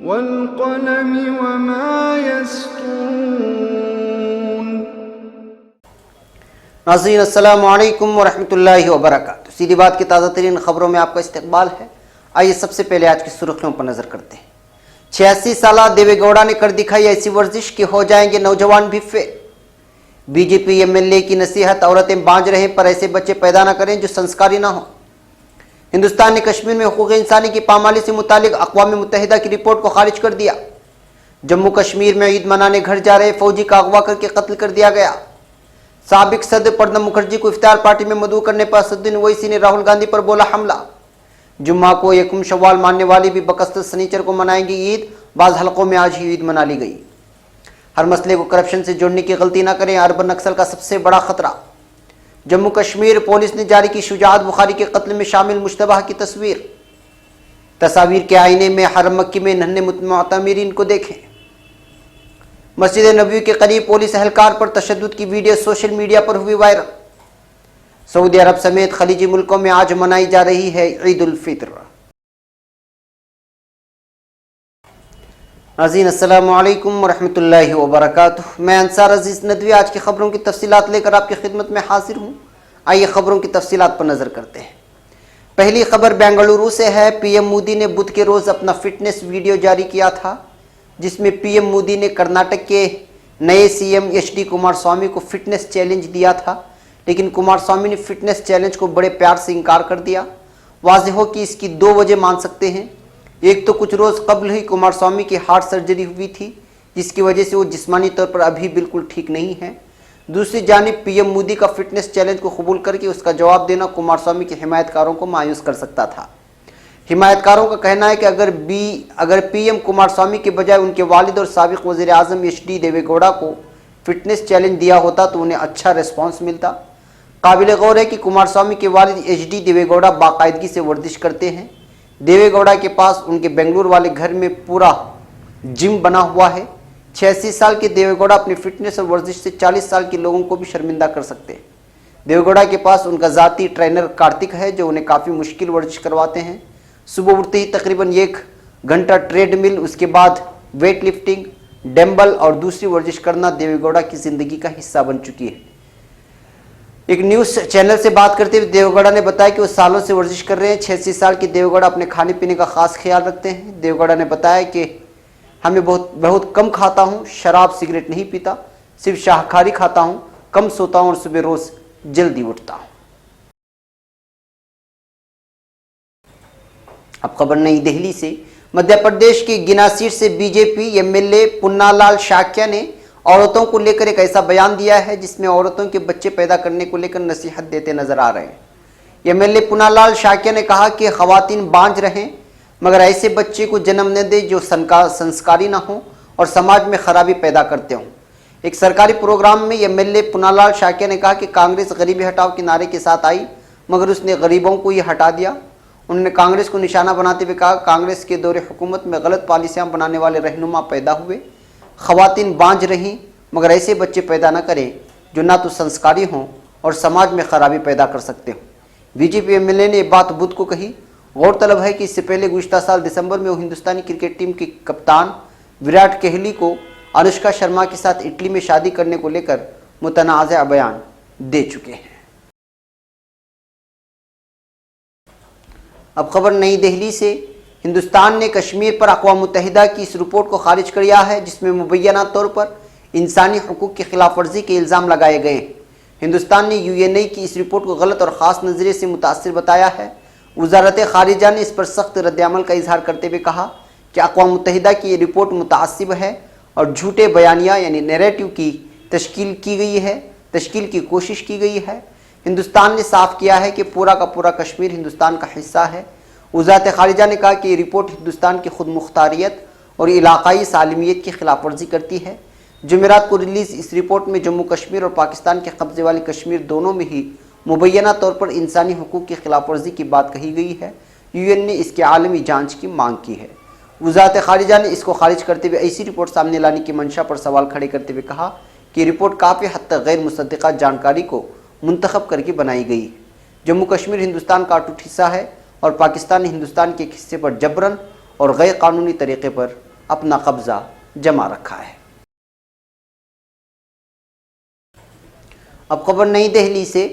والقلم وما يسطرون۔ ناظرین السلام علیکم ورحمۃ اللہ وبرکاتہ۔ سیدھی بات کی تازہ ترین خبروں میں آپ کا استقبال ہے۔ آئیے سب سے پہلے آج کی سرخیوں پر نظر کرتے ہیں۔ 86 سالہ دیوے گوڑا نے کر دکھائی ایسی ورزش کہ ہو جائیں گے نوجوان بھی fit. B J P M L A کی نصیحت، عورتیں بانج رہیں پر ایسے بچے پیدا نہ کریں جو سنسکاری نہ ہوں۔ ہندوستان نے کشمیر میں حقوق انسانی کی پامالی سے متعلق اقوام متحدہ کی رپورٹ کو خارج کر دیا۔ جموں کشمیر میں عید منانے گھر جا رہے فوجی کا اغوا کر کے قتل کر دیا گیا۔ سابق صدر پرنب مکھرجی کو افطار پارٹی میں مدعو کرنے پر اسدالدین اویسی نے راہل گاندھی پر بولا حملہ۔ جمعہ کو یکم شوال ماننے والے بھی بقسط سنیچر کو منائیں گے عید، بعض حلقوں میں آج ہی عید منا لی گئی۔ ہر مسئلے کو کرپشن سے جوڑنے کی غلطی نہ کریں، اربن نکسل کا سب سے بڑا خطرہ۔ جموں کشمیر پولیس نے جاری کی شجاعت بخاری کے قتل میں شامل مشتبہ کی تصاویر کے آئینے میں حرم مکی میں ننھے معتمرین کو دیکھیں۔ مسجد نبوی کے قریب پولیس اہلکار پر تشدد کی ویڈیو سوشل میڈیا پر ہوئی وائرل۔ سعودی عرب سمیت خلیجی ملکوں میں آج منائی جا رہی ہے عید الفطر۔ ناظرین السلام علیکم ورحمۃ اللہ وبرکاتہ۔ میں انصار عزیز ندوی آج کی خبروں کی تفصیلات لے کر آپ کی خدمت میں حاضر ہوں۔ آئیے خبروں کی تفصیلات پر نظر کرتے ہیں۔ پہلی خبر بنگلورو سے ہے۔ پی ایم مودی نے بدھ کے روز اپنا فٹنس ویڈیو جاری کیا تھا، جس میں پی ایم مودی نے کرناٹک کے نئے C M H D Kumaraswamy کو فٹنس چیلنج دیا تھا، لیکن کمار سوامی نے فٹنس چیلنج کو بڑے پیار سے انکار کر دیا۔ واضح ہو کہ اس کی دو وجہ مان سکتے ہیں۔ ایک تو کچھ روز قبل ہی کمار سوامی کی ہارٹ سرجری ہوئی تھی، جس کی وجہ سے وہ جسمانی طور پر ابھی بالکل ٹھیک نہیں ہیں۔ دوسری جانب پی ایم مودی کا فٹنس چیلنج کو قبول کر کے اس کا جواب دینا کمار سوامی کے حمایت کاروں کو مایوس کر سکتا تھا۔ حمایت کاروں کا کہنا ہے کہ اگر پی ایم کمار سوامی کے بجائے ان کے والد اور سابق وزیر اعظم ایچ ڈی دیوے گوڑا کو فٹنس چیلنج دیا ہوتا تو انہیں اچھا ریسپانس ملتا۔ قابل غور ہے کہ کمار سوامی کے والد ایچ ڈی دیوے گوڑا باقاعدگی سے ورزش کرتے ہیں۔ دیوے گوڑا کے پاس ان کے بنگلور والے گھر میں پورا جم بنا ہوا ہے۔ 86 سال کے دیوے گوڑا اپنی فٹنس اور ورزش سے 40 سال کے لوگوں کو بھی شرمندہ کر سکتے ہیں۔ دیوے گوڑا کے پاس ان کا ذاتی ٹرینر کارتک ہے، جو انہیں کافی مشکل ورزش کرواتے ہیں۔ صبح اٹھتے ہی تقریباً 1 گھنٹہ ٹریڈ مل، اس کے بعد ویٹ لفٹنگ، ڈمبل اور دوسری ورزش کرنا دیوے گوڑا کی زندگی کا حصہ بن چکی ہے۔ ایک نیوز چینل سے بات کرتے ہوئے دیوے گوڑا نے بتایا کہ وہ سالوں سے ورزش کر رہے ہیں۔ 86 سال کے دیوے گوڑا اپنے کھانے پینے کا خاص خیال رکھتے ہیں۔ دیوے گوڑا نے بتایا کہ ہمیں بہت کم کھاتا ہوں، شراب سگریٹ نہیں پیتا، صرف شاہکاری کھاتا ہوں، کم سوتا ہوں اور صبح روز جلدی اٹھتا ہوں۔ اب خبر نئی دہلی سے۔ مدھیہ پردیش کی گنا سیٹ سے B J P M L A Panna Lal شاکیا نے عورتوں کو لے کر ایک ایسا بیان دیا ہے جس میں عورتوں کے بچے پیدا کرنے کو لے کر نصیحت دیتے نظر آ رہے ہیں۔ M L A Panna Lal شاکیا نے کہا کہ خواتین بانج رہیں مگر ایسے بچے کو جنم نہ دے جو سنسکاری نہ ہوں اور سماج میں خرابی پیدا کرتے ہوں۔ ایک سرکاری پروگرام میں M L A Panna Lal شاکیا نے کہا کہ کانگریس غریبی ہٹاؤ کے نعرے کے ساتھ آئی مگر اس نے غریبوں کو یہ ہٹا دیا۔ انہوں نے کانگریس کو نشانہ بناتے ہوئے کہا کانگریس کے دور حکومت میں غلط پالیسیاں بنانے والے رہنما پیدا ہوئے، خواتین بانج رہیں مگر ایسے بچے پیدا نہ کریں جو نہ تو سنسکاری ہوں اور سماج میں خرابی پیدا کر سکتے ہوں۔ B J P M L A نے یہ بات بدھ کو کہی۔ غور طلب ہے کہ اس سے پہلے گزشتہ سال دسمبر میں وہ ہندوستانی کرکٹ ٹیم کے کپتان وراٹ کوہلی کو انوشکا شرما کے ساتھ اٹلی میں شادی کرنے کو لے کر متنازع بیان دے چکے ہیں۔ اب خبر نئی دہلی سے۔ ہندوستان نے کشمیر پر اقوام متحدہ کی اس رپورٹ کو خارج کر دیا ہے جس میں مبینہ طور پر انسانی حقوق کی خلاف ورزی کے الزام لگائے گئے ہیں۔ ہندوستان نے یو این اے کی اس رپورٹ کو غلط اور خاص نظریے سے متاثر بتایا ہے۔ وزارت خارجہ نے اس پر سخت رد عمل کا اظہار کرتے ہوئے کہا کہ اقوام متحدہ کی یہ رپورٹ متعصب ہے اور جھوٹے بیانیہ یعنی نیریٹو کی تشکیل کی کوشش کی گئی ہے۔ ہندوستان نے صاف کیا ہے کہ پورا کا پورا کشمیر ہندوستان کا حصہ ہے۔ وزارت خارجہ نے کہا کہ یہ رپورٹ ہندوستان کی خود مختاریت اور علاقائی سالمیت کی خلاف ورزی کرتی ہے۔ جمعرات کو ریلیز اس رپورٹ میں جموں کشمیر اور پاکستان کے قبضے والی کشمیر دونوں میں ہی مبینہ طور پر انسانی حقوق کی خلاف ورزی کی بات کہی گئی ہے۔ یو این نے اس کی عالمی جانچ کی مانگ کی ہے۔ وزارت خارجہ نے اس کو خارج کرتے ہوئے ایسی رپورٹ سامنے لانے کی منشا پر سوال کھڑے کرتے ہوئے کہا کہ رپورٹ کافی حد تک غیر مصدقہ جانکاری کو منتخب کر کے بنائی گئی۔ जम्मू कश्मीर हिंदुस्तान का अटूट हिस्सा है और पाकिस्तान ने हिंदुस्तान के एक हिस्से पर जबरन और गैर कानूनी तरीके पर अपना कब्जा जमा रखा है। अब खबर नई दिल्ली से।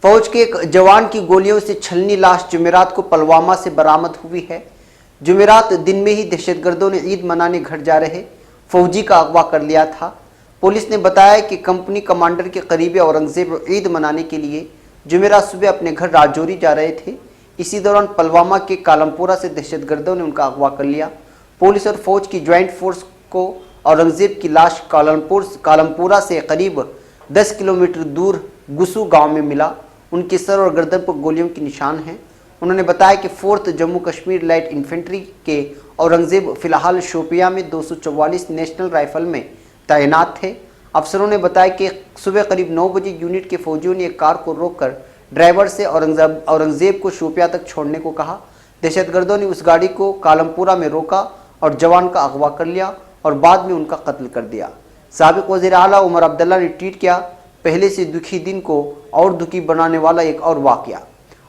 फौज के एक जवान की गोलियों से छलनी लाश जुमेरात को पुलवामा से बरामद हुई है। जुमेरात दिन में ही दहशतगर्दों ने ईद मनाने घर जा रहे फौजी का अगवा कर लिया था। पुलिस ने बताया कि कंपनी कमांडर के करीबी औरंगजेब ईद मनाने के लिए जुमेरात सुबह अपने घर राजौरी जा रहे थे। इसी दौरान पुलवामा के कालमपुरा से दहशतगर्दों ने उनका अगवा कर लिया। पुलिस और फौज की ज्वाइंट फोर्स को औरंगजेब की लाश कालमपुरा से करीब 10 किलोमीटर दूर गुसू गांव में मिला। उनके सर और गर्दन पर गोलियों के निशान हैं। उन्होंने बताया कि 4th Jammu Kashmir light infantry के औरंगजेब फिलहाल शोपिया में 244 नेशनल राइफल में तैनात थे। अफसरों ने बताया कि सुबह करीब 9 बजे यूनिट के फौजियों ने एक कार को रोककर ड्राइवर से औरंगजेब को शोपिया तक छोड़ने को कहा। दहशतगर्दों ने उस गाड़ी को कालमपुरा में रोका और जवान का अगवा कर लिया और बाद में उनका कत्ल कर दिया। साबिक वज़ीर आला उमर अब्दुल्ला ने ट्वीट किया, पहले से दुखी दिन को और दुखी बनाने वाला एक और वाक़या।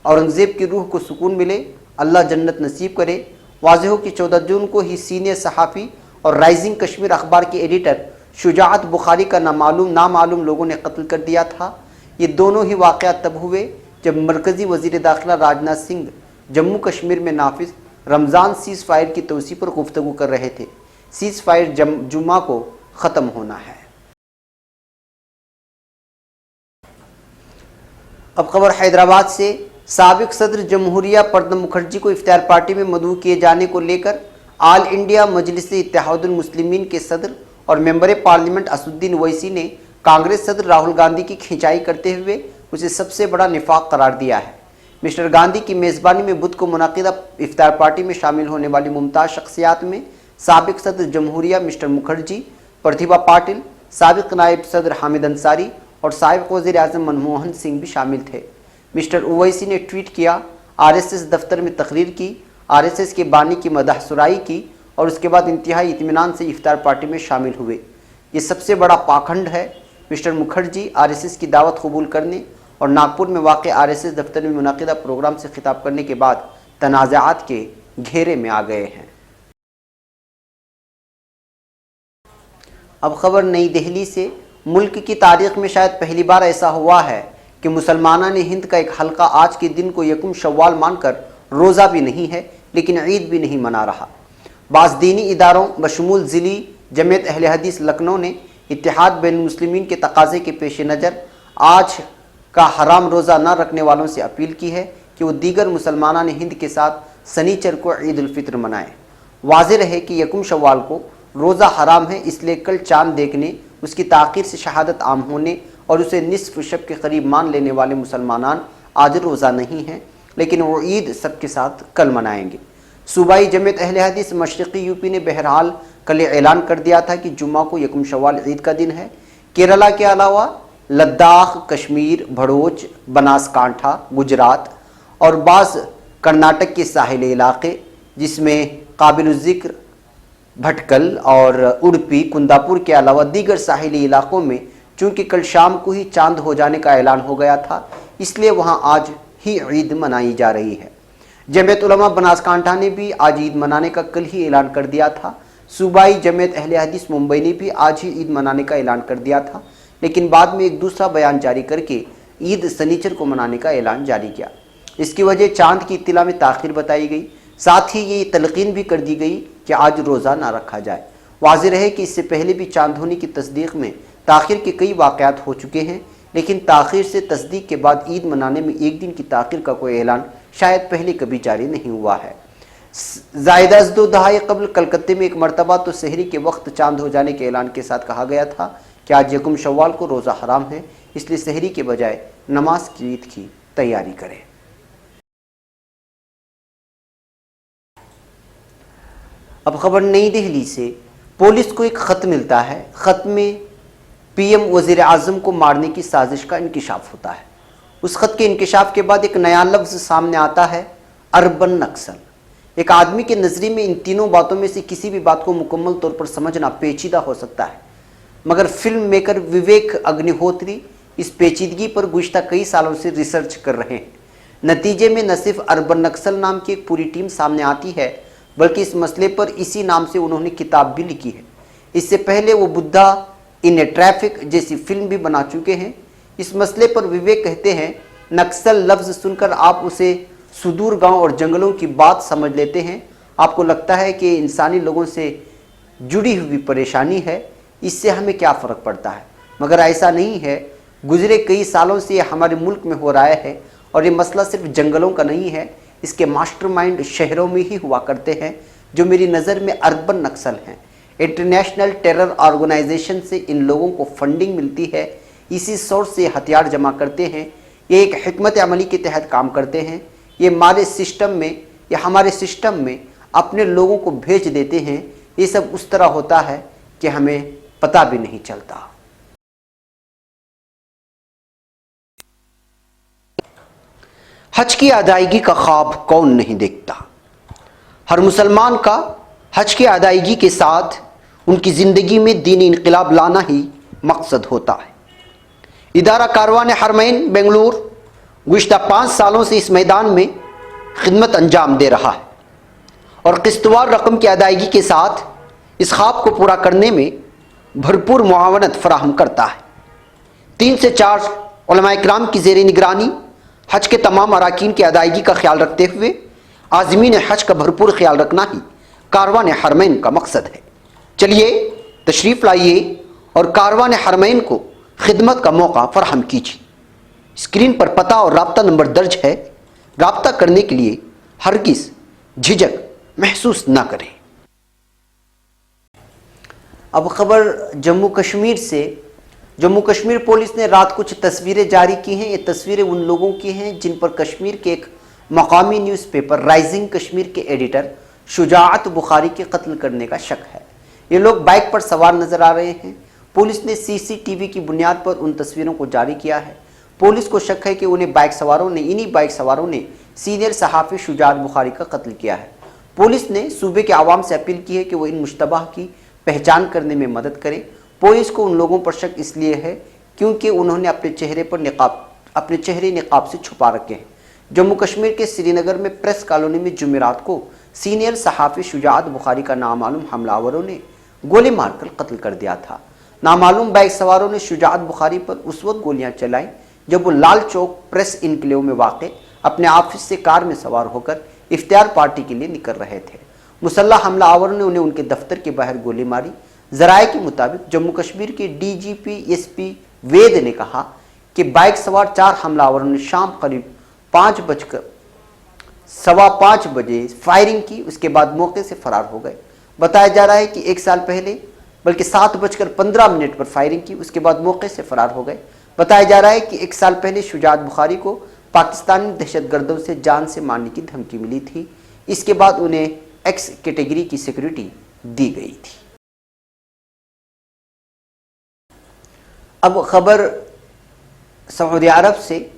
औरंगजेब की रूह को सुकून मिले, अल्लाह जन्नत नसीब करे। वाज़ेह हो कि 14 जून को ही सीनियर सहाफ़ी और राइजिंग कश्मीर अखबार के एडिटर शुजाअत बुखारी का नामालूम लोगों ने कत्ल कर दिया था। ये दोनों ही वाक़यात तब हुए जब मरकज़ी वज़ीर दाखिला राजनाथ सिंह जम्मू कश्मीर में नाफिज रमज़ान सीज़ फायर की तोसी पर गुफ्तगू कर रहे थे। सीज़ फायर जुम्मा को ख़त्म होना है। अब खबर हैदराबाद से। साबिक सदर जमहूरिया प्रणब मुखर्जी को इफ्तार पार्टी में मदऊ किए जाने को लेकर आल इंडिया मजलिस इत्तेहादुल मुस्लिमीन के सदर और मेंबर पार्लियामेंट असदुद्दीन ओवैसी ने कांग्रेस सदर राहुल गांधी की खिंचाई करते हुए उसे सबसे बड़ा निफाक करार दिया है। मिस्टर गांधी की मेज़बानी में बुध को मुनाकिदा इफ्तार पार्टी में शामिल होने वाली मुमताज़ शख्सियात में साबिक सदर जमहूरिया मिस्टर मुखर्जी, प्रतिभा पाटिल, साबिक नायब सदर हामिद अंसारी और साबिक वज़ीर आज़म मनमोहन सिंह भी शामिल थे। मिस्टर ओवैसी ने ट्वीट किया, आरएसएस दफ्तर में तकरीर की, आरएसएस के बानी की मदह सुराई की और उसके बाद इंतहाई इत्मीनान से इफ्तार पार्टी में शामिल हुए। ये सबसे बड़ा पाखंड है। मिस्टर मुखर्जी आरएसएस की दावत कबूल करने और नागपुर में वाक़ आरएसएस दफ्तर में मुनाकिदा प्रोग्राम से खिताब करने के बाद तनाज़ात के घेरे में आ गए हैं। अब खबर नई दिल्ली से। मुल्क की तारीख में शायद पहली बार ऐसा हुआ है कि मुसलमाना ने हिंद का एक हल्का आज के दिन को यकुम शव्वाल मानकर रोज़ा भी नहीं है लेकिन ईद भी नहीं मना रहा। बाज़ दीनी इदारों बशमूल ज़िली जमीयत अहले हदीस लखनऊ ने इत्तेहाद बैन मुस्लिमीन के तकाज़े के पेश नज़र आज का हराम रोज़ा न रखने वालों से अपील की है कि वो दीगर मुसलमाना ने हिंद के साथ सनीचर को ईद उल फित्र मनाएँ। वाज़ेह रहे कि यकुम शव्वाल को रोज़ा हराम है, इसलिए कल चाँद देखने, उसकी ताख़ीर से शहादत आम होने और उसे निस्फ शब के करीब मान लेने वाले मुसलमान आज रोज़ा नहीं हैं लेकिन वो ईद सबके साथ कल मनाएंगे। सूबाई जमीयत अहले हदीस मशरक़ी यूपी ने बहरहाल कल ऐलान कर दिया था कि जुम्मा को यकुम शव्वाल ईद का दिन है। केरला के अलावा लद्दाख, कश्मीर, भड़ोच, बनासकांठा, गुजरात और बाज़ कर्नाटक के साहिली इलाक़े जिसमें काबिल-ज़िक्र भटकल और उडुपी, कुंदापुर के अलावा दीगर साहिली इलाक़ों में चूँकि कल शाम को ही चांद हो जाने का ऐलान हो गया था, इसलिए वहाँ आज ही ईद मनाई जा रही है। जमीयत उलमा बनासकांठा ने भी आज ईद मनाने का कल ही ऐलान कर दिया था। सूबाई जमीयत अहले हदीस मुंबई ने भी आज ही ईद मनाने का ऐलान कर दिया था, लेकिन बाद में एक दूसरा बयान जारी करके ईद सनीचर को मनाने का ऐलान जारी किया। इसकी वजह चांद की इत्तिला में ताख़ीर बताई गई। साथ ही ये तलक़ीन भी कर दी गई कि आज रोज़ा ना रखा जाए। वाज़ेह रहे कि इससे पहले भी चांद होने की तस्दीक में ताख़ीर के कई वाक़यात हो चुके हैं, लेकिन ताख़ीर से तस्दीक के बाद ईद मनाने में एक दिन की ताख़ीर का कोई ऐलान शायद पहले कभी जारी नहीं हुआ है। ज़ायदा अज़ 2 दहाई कबल कलकत्ते में एक मरतबा तो सहरी के वक्त चांद हो जाने के ऐलान के साथ कहा गया था कि आज यकुम शव्वाल को रोज़ा हराम है, इसलिए सहरी के बजाय नमाज की ईद की तैयारी करें। अब खबर नई दिल्ली से। पुलिस को एक ख़त मिलता है। ख़त में पीएम वज़ीर आज़म को मारने की साजिश का इंकिशाफ होता है। उस ख़त के इंकिशाफ के बाद एक नया लफ्ज़ सामने आता है, अर्बन नक्सल। एक आदमी के नज़रिए में इन तीनों बातों में से किसी भी बात को मुकम्मल तौर पर समझना पेचीदा हो सकता है, मगर फिल्म मेकर विवेक अग्निहोत्री इस पेचीदगी पर गुज़िश्ता कई सालों से रिसर्च कर रहे हैं। नतीजे में न सिर्फ अर्बन नक्सल नाम की एक पूरी टीम सामने आती है, बल्कि इस मसले पर इसी नाम से उन्होंने किताब भी लिखी है। इससे पहले वो बुद्धा इन ए ट्रैफिक जैसी फिल्म भी बना चुके हैं। इस मसले पर विवेक कहते हैं, नक्सल लफ्ज़ सुनकर आप उसे सुदूर गांव और जंगलों की बात समझ लेते हैं। आपको लगता है कि इंसानी लोगों से जुड़ी हुई परेशानी है, इससे हमें क्या फ़र्क पड़ता है, मगर ऐसा नहीं है। गुजरे कई सालों से ये हमारे मुल्क में हो रहा है और ये मसला सिर्फ जंगलों का नहीं है, इसके मास्टरमाइंड शहरों में ही हुआ करते हैं, जो मेरी नज़र में अर्बन नक्सल हैं। इंटरनेशनल टेरर ऑर्गेनाइजेशन से इन लोगों को फंडिंग मिलती है, इसी सोर्स से हथियार जमा करते हैं। ये एक हिकमत अमली के तहत काम करते हैं। ये हमारे सिस्टम में अपने लोगों को भेज देते हैं। ये सब उस तरह होता है कि हमें पता भी नहीं चलता। हज की अदायगी का ख्वाब कौन नहीं देखता। हर मुसलमान का हज की अदायगी के साथ उनकी ज़िंदगी में दीनी इनकलाब लाना ही मकसद होता है। इदारा कारवान हरमैन बेंगलुरु गुज़िश्ता 5 सालों से इस मैदान में खिदमत अंजाम दे रहा है और किस्तवार रकम की अदायगी के साथ इस ख्वाब को पूरा करने में भरपूर मुआवनत फराहम करता है। 3 से 4 उलमा इकराम की ज़ेर निगरानी हज के तमाम अराकीन की अदायगी का ख्याल रखते हुए आज़मीन हज का भरपूर ख्याल रखना ही कारवान हरमैन का मकसद है। चलिए तशरीफ़ लाइए और कारवान हरमैन को खिदमत का मौका फराहम कीजिए। स्क्रीन पर पता और राब्ता नंबर दर्ज है, राब्ता करने के लिए हरगिज़ झिझक महसूस ना करें। अब खबर जम्मू कश्मीर से। जम्मू कश्मीर पुलिस ने रात कुछ तस्वीरें जारी की हैं। ये तस्वीरें उन लोगों की हैं जिन पर कश्मीर के एक मकामी न्यूज़पेपर राइजिंग कश्मीर के एडिटर शुजाअत बुखारी के कत्ल करने का शक है। ये लोग बाइक पर सवार नजर आ रहे हैं। पुलिस ने सीसीटीवी की बुनियाद पर उन तस्वीरों को जारी किया है। पुलिस को शक है कि इन्हीं बाइक सवारों ने सीनियर सहाफ़ी शुजाअत बुखारी का कत्ल किया है। पुलिस ने सूबे के आवाम से अपील की है कि वो इन मुश्तबह की पहचान करने में मदद करें। पुलिस को उन लोगों पर शक इसलिए है क्योंकि उन्होंने अपने चेहरे निकाब से छुपा रखे हैं। जम्मू कश्मीर के श्रीनगर में प्रेस कॉलोनी में जुमेरात को सीनियर सहाफ़ी शुजाअत बुखारी का नामालूम हमलावरों ने गोली मारकर कत्ल कर दिया था। नामालूम बाइक सवारों ने शुजाअत बुखारी पर उस वक्त गोलियां चलाई जब वो लाल चौक प्रेस इनक्लेव में वाक़ अपने ऑफिस से कार में सवार होकर इफ्तियार पार्टी के लिए निकल रहे थे। मुसल्लह हमलावरों ने उन्हें उनके दफ्तर के बाहर गोली मारी। ज़राए के मुताबिक जम्मू कश्मीर के DGP SP वेद ने कहा कि बाइक सवार 4 हमलावरों ने शाम करीब 5:15 बजे फायरिंग की, उसके बाद मौके से फरार हो गए। बताया जा रहा है कि 1 साल पहले बल्कि 7:15 पर फायरिंग की, उसके बाद मौके से फरार हो गए। बताया जा रहा है कि 1 साल पहले शुजाअत बुखारी को पाकिस्तानी दहशतगर्दों से जान से मारने की धमकी मिली थी। इसके बाद उन्हें X कैटेगरी की सिक्योरिटी दी गई थी। अब खबर सऊदी अरब से।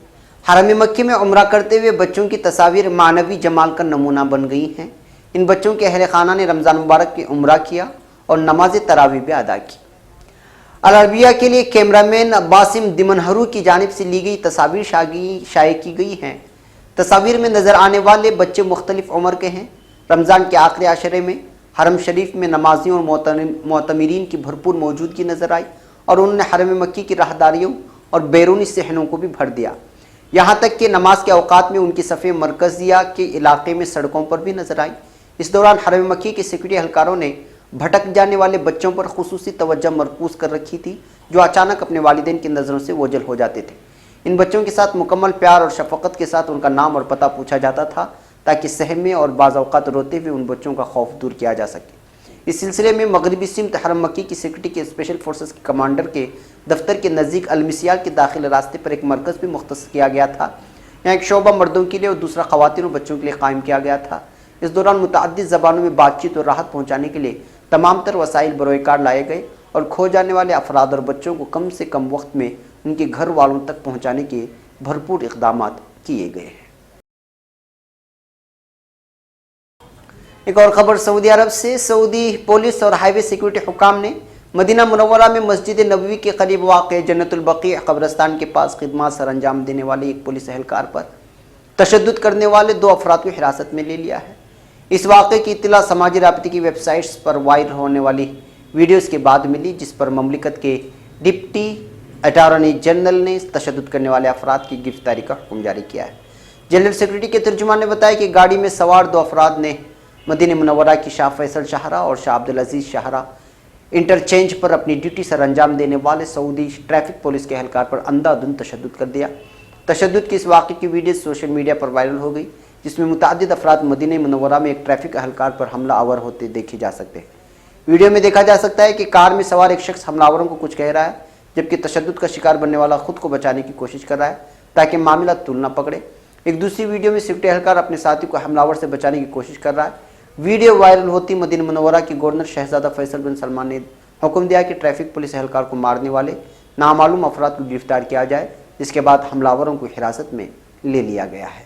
हरम मक्की में उम्रा करते हुए बच्चों की तस्वीर मानवी जमाल का नमूना बन गई हैं। इन बच्चों के अहल खाना ने रमज़ान मुबारक की उम्रा किया और नमाज तरावीह भी अदा की। अल अरबिया के लिए कैमरामैन बासिम दिमनहरू की जानिब से ली गई तस्वीर शाये की गई हैं। तस्वीर में नज़र आने वाले बच्चे मुख्तलिफ उम्र के हैं। रमज़ान के आखिरी आशरे में हरम शरीफ में नमाजियों और मोतमिरीन की भरपूर मौजूदगी नज़र आई और उन्होंने हरम मक्की की राहदारियों और बैरूनी सहनों को भी भर दिया। यहाँ तक कि नमाज के औकात में उनकी सफ़े मरकज़िया के इलाके में सड़कों पर भी नजर आई। इस दौरान हरम मक्की के सिक्योरिटी एहलकारों ने भटक जाने वाले बच्चों पर खुसूसी तवज्जो मरकूज़ कर रखी थी, जो अचानक अपने वालिदैन की नज़रों से ओझल हो जाते थे। इन बच्चों के साथ मुकम्मल प्यार और शफ़क़त के साथ उनका नाम और पता पूछा जाता था, ताकि सहमे और बाज़ औक़ात रोते हुए उन बच्चों का खौफ दूर किया जा सके। इस सिलसिले में मगरबी सिमत हरम मक्की की सिक्योरिटी के स्पेशल फोर्सेस के कमांडर के दफ्तर के नज़दीक अलमिसियाल के दाखिल रास्ते पर एक मरकज़ भी मुख्तस किया गया था। यहाँ एक शोबा मर्दों के लिए और दूसरा ख़वातीन और बच्चों के लिए कायम किया गया था। इस दौरान मुतअद्दिद ज़बानों में बातचीत और राहत पहुँचाने के लिए तमाम तर वसाइल बरोएकार लाए गए और खो जाने वाले अफराद और बच्चों को कम से कम वक्त में उनके घर वालों तक पहुँचाने के भरपूर इक़दाम किए गए हैं। एक और ख़बर सऊदी अरब से। सऊदी पुलिस और हाईवे सिक्योरिटी हुकाम ने मदीना मुनव्वरा में मस्जिद नबवी के करीब वाक़ जन्नतुल बक़ी कब्रिस्तान के पास खिदमत सर अंजाम देने वाले एक पुलिस एहलकार पर تشدد کرنے والے 2 افراد کو حراست میں لے لیا ہے۔ اس واقعے کی اطلاع سماجی رابطے کی ویب سائٹس پر وائرل ہونے والی ویڈیوز کے بعد ملی، جس پر مملکت کے ڈپٹی اٹارنی جنرل نے تشدد کرنے والے افراد کی گرفتاری کا حکم جاری کیا ہے۔ جنرل سیکرٹری کے ترجمان نے بتایا کہ گاڑی میں سوار 2 افراد نے مدینہ منورہ کی شاہ فیصل شاہراہ اور شاہ عبدالعزیز شاہراہ انٹرچینج پر اپنی ڈیوٹی سر انجام دینے والے سعودی ٹریفک پولیس کے اہلکار پر اندھا دھند تشدد کر دیا۔ تشدد کی اس واقعے کی ویڈیو سوشل میڈیا پر وائرل ہو گئی، جس میں متعدد افراد مدینہ منورہ میں ایک ٹریفک اہلکار پر حملہ آور ہوتے دیکھے جا سکتے ہیں۔ ویڈیو میں دیکھا جا سکتا ہے کہ کار میں سوار ایک شخص حملہ آوروں کو کچھ کہہ رہا ہے، جبکہ تشدد کا شکار بننے والا خود کو بچانے کی کوشش کر رہا ہے تاکہ معاملہ طول نہ پکڑے۔ ایک دوسری ویڈیو میں سیکورٹی اہلکار اپنے ساتھی کو حملہ آور سے بچانے کی کوشش کر رہا ہے۔ ویڈیو وائرل ہوتی مدینہ منورہ کی گورنر شہزادہ فیصل بن سلمان نے حکم دیا کہ ٹریفک پولیس اہلکار کو مارنے والے نامعلوم افراد کو گرفتار کیا جائے، جس کے بعد حملہ آوروں کو حراست میں لے لیا گیا ہے۔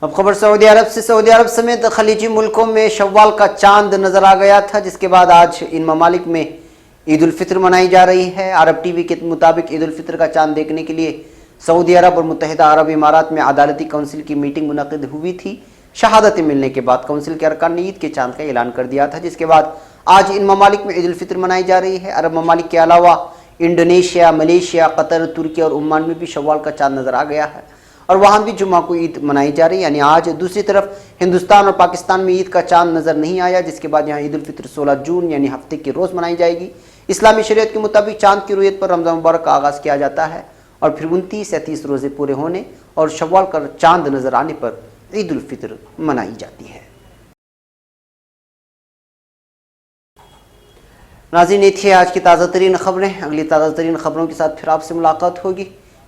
اب خبر سعودی عرب سے۔ سعودی عرب سمیت خلیجی ملکوں میں شوال کا چاند نظر آ گیا تھا، جس کے بعد آج ان ممالک میں عید الفطر منائی جا رہی ہے۔ عرب ٹی وی کے مطابق عید الفطر کا چاند دیکھنے کے لیے سعودی عرب اور متحدہ عرب امارات میں عدالتی کونسل کی میٹنگ منعقد ہوئی تھی۔ شہادتیں ملنے کے بعد کونسل کے ارکان نے عید کے چاند کا اعلان کر دیا تھا، جس کے بعد آج ان ممالک میں عید الفطر منائی جا رہی ہے۔ عرب ممالک کے علاوہ انڈونیشیا، ملیشیا، قطر، ترکی اور عمان میں بھی شوال کا چاند نظر آ گیا ہے اور وہاں بھی جمعہ کو عید منائی جا رہی ہے، یعنی آج۔ دوسری طرف ہندوستان اور پاکستان میں عید کا چاند نظر نہیں آیا، جس کے بعد یہاں عید الفطر 16 جون یعنی ہفتے کے روز منائی جائے گی۔ اسلامی شریعت کے مطابق چاند کی رؤیت پر رمضان مبارک کا آغاز کیا جاتا ہے اور پھر 29 یا 30 روزے پورے ہونے اور شوال کا چاند نظر آنے پر عید الفطر منائی جاتی ہے۔ ناظرین، یہ تھی آج کی تازہ ترین خبریں۔ اگلی تازہ ترین خبروں کے ساتھ پھر آپ سے ملاقات ہوگی۔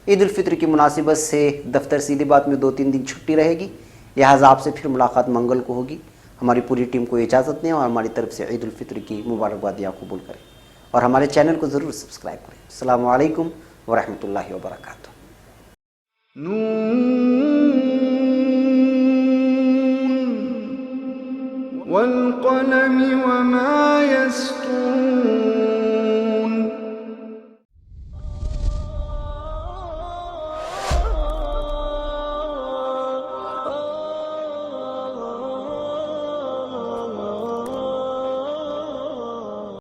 عید الفطر کی مناسبت سے دفتر سیدھی بات میں 2-3 دن چھٹی رہے گی، لہٰذا آپ سے پھر ملاقات منگل کو ہوگی۔ ہماری پوری ٹیم کو اجازت دیں اور ہماری طرف سے عید الفطر کی مبارکبادیاں قبول کریں اور ہمارے چینل کو ضرور سبسکرائب کریں۔ السلام علیکم ورحمۃ اللہ وبرکاتہ۔ والقلم وما